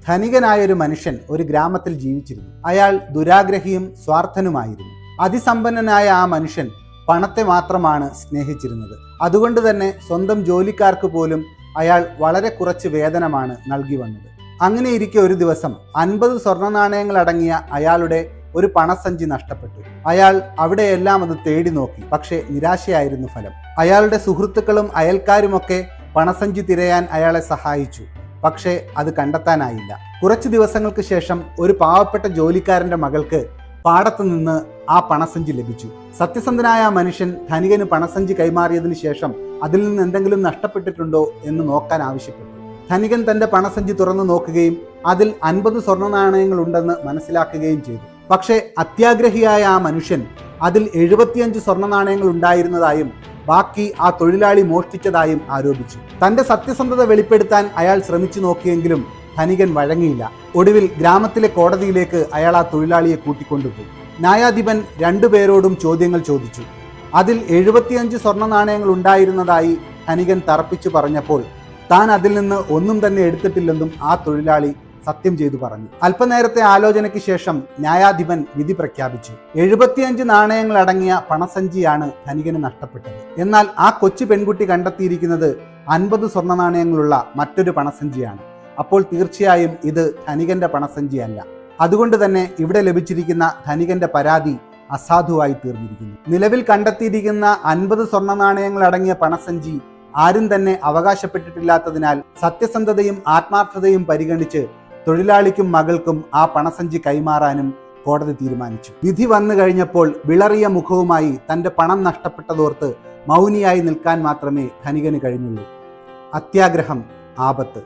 ധനികനായൊരു മനുഷ്യൻ ഒരു ഗ്രാമത്തിൽ ജീവിച്ചിരുന്നു. അയാൾ ദുരാഗ്രഹിയും സ്വാർത്ഥനുമായിരുന്നു. അതിസമ്പന്നനായ ആ മനുഷ്യൻ പണത്തെ മാത്രമാണ് സ്നേഹിച്ചിരുന്നത്. അതുകൊണ്ട് തന്നെ സ്വന്തം ജോലിക്കാർക്ക് പോലും അയാൾ വളരെ കുറച്ച് വേതനമാണ് നൽകി വന്നത്. അങ്ങനെയിരിക്കെ ഒരു ദിവസം 50 സ്വർണ്ണ നാണയങ്ങൾ അടങ്ങിയ അയാളുടെ ഒരു പണസഞ്ചി നഷ്ടപ്പെട്ടു. അയാൾ അവിടെയെല്ലാം അത് തേടി നോക്കി, പക്ഷേ നിരാശയായിരുന്നു ഫലം. അയാളുടെ സുഹൃത്തുക്കളും അയൽക്കാരുമൊക്കെ പണസഞ്ചി തിരയാൻ അയാളെ സഹായിച്ചു, പക്ഷേ അത് കണ്ടെത്താനായില്ല. കുറച്ച് ദിവസങ്ങൾക്ക് ശേഷം ഒരു പാവപ്പെട്ട ജോലിക്കാരന്റെ മകൾക്ക് പാടത്തു നിന്ന് ആ പണസഞ്ചി ലഭിച്ചു. സത്യസന്ധനായ ആ മനുഷ്യൻ ധനികന് പണസഞ്ചി കൈമാറിയതിനു ശേഷം അതിൽ നിന്ന് എന്തെങ്കിലും നഷ്ടപ്പെട്ടിട്ടുണ്ടോ എന്ന് നോക്കാൻ ആവശ്യപ്പെട്ടു. ധനികൻ തന്റെ പണസഞ്ചി തുറന്നു നോക്കുകയും അതിൽ 50 സ്വർണ്ണ നാണയങ്ങൾ ഉണ്ടെന്ന് മനസ്സിലാക്കുകയും ചെയ്തു. പക്ഷേ അത്യാഗ്രഹിയായ ആ മനുഷ്യൻ അതിൽ 75 സ്വർണ്ണ നാണയങ്ങൾ ഉണ്ടായിരുന്നതായും ബാക്കി ആ തൊഴിലാളി മോഷ്ടിച്ചതായും ആരോപിച്ചു. തന്റെ സത്യസന്ധത വെളിപ്പെടുത്താൻ അയാൾ ശ്രമിച്ചു നോക്കിയെങ്കിലും ധനികൻ വഴങ്ങിയില്ല. ഒടുവിൽ ഗ്രാമത്തിലെ കോടതിയിലേക്ക് അയാൾ ആ തൊഴിലാളിയെ കൂട്ടിക്കൊണ്ടുപോയി. ന്യായാധിപൻ രണ്ടുപേരോടും ചോദ്യങ്ങൾ ചോദിച്ചു. അതിൽ 75 സ്വർണ്ണ നാണയങ്ങൾ ഉണ്ടായിരുന്നതായി ധനികൻ തറപ്പിച്ചു പറഞ്ഞപ്പോൾ താൻ അതിൽ നിന്ന് ഒന്നും തന്നെ എടുത്തിട്ടില്ലെന്നും ആ തൊഴിലാളി സത്യം ചെയ്തു പറഞ്ഞു. അല്പനേരത്തെ ആലോചനയ്ക്ക് ശേഷം ന്യായാധിപൻ വിധി പ്രഖ്യാപിച്ചു. 75 നാണയങ്ങൾ അടങ്ങിയ പണസഞ്ചിയാണ് ധനികന് നഷ്ടപ്പെട്ടത്. എന്നാൽ ആ കൊച്ചു പെൺകുട്ടി കണ്ടെത്തിയിരിക്കുന്നത് 50 സ്വർണ്ണ നാണയങ്ങളുള്ള മറ്റൊരു പണസഞ്ചിയാണ്. അപ്പോൾ തീർച്ചയായും ഇത് ധനികന്റെ പണസഞ്ചിയല്ല. അതുകൊണ്ട് തന്നെ ഇവിടെ ലഭിച്ചിരിക്കുന്ന ധനികന്റെ പരാതി അസാധുവായി തീർന്നിരിക്കുന്നു. നിലവിൽ കണ്ടെത്തിയിരിക്കുന്ന 50 സ്വർണ്ണ നാണയങ്ങൾ അടങ്ങിയ പണസഞ്ചി ആരും തന്നെ അവകാശപ്പെട്ടിട്ടില്ലാത്തതിനാൽ സത്യസന്ധതയും ആത്മാർത്ഥതയും പരിഗണിച്ച് തൊഴിലാളിക്കും മകൾക്കും ആ പണസഞ്ചി കൈമാറാനും കോടതി തീരുമാനിച്ചു. വിധി വന്നു കഴിഞ്ഞപ്പോൾ വിളറിയ മുഖവുമായി തന്റെ പണം നഷ്ടപ്പെട്ടതോർത്ത് മൗനിയായി നിൽക്കാൻ മാത്രമേ ധനികന് കഴിഞ്ഞുള്ളൂ. അത്യാഗ്രഹം ആപത്ത്.